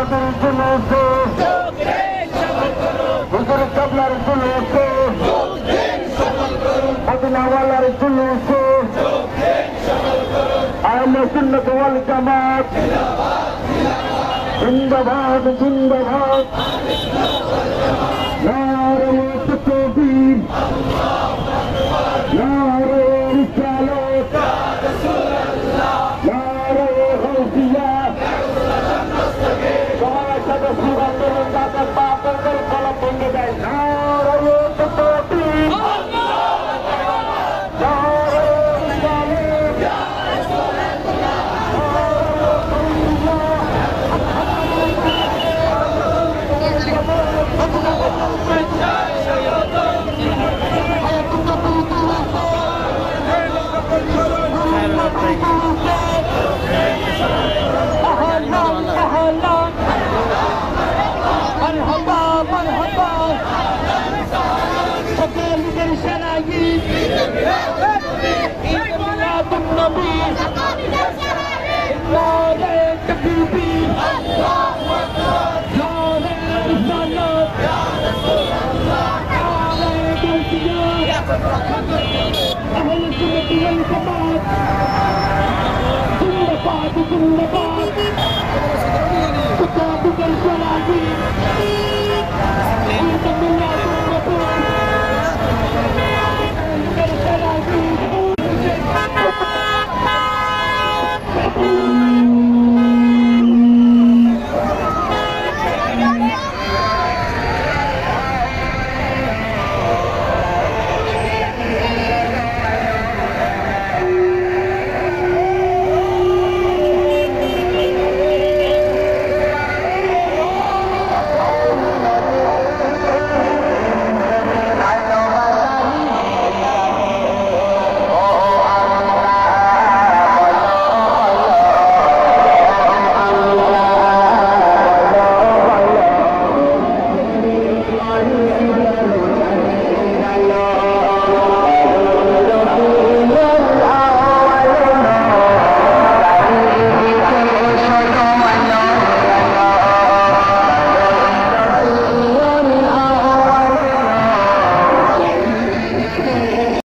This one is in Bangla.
আমাদের জুলুসে হুজুর কাবলার জুলুসে মদিনাওয়ালার জুলুসে আহলে সুন্নাত ওয়াল জামাত জিন্দাবাদ জিন্দাবাদ নারে তাকবীর নারে রিসালাত নারে গাউসিয়া সবার সাথে স্লোগান করুন যাতে বাপের কলম ভেঙে যায় নারে তাকবীর Kita bukan selagi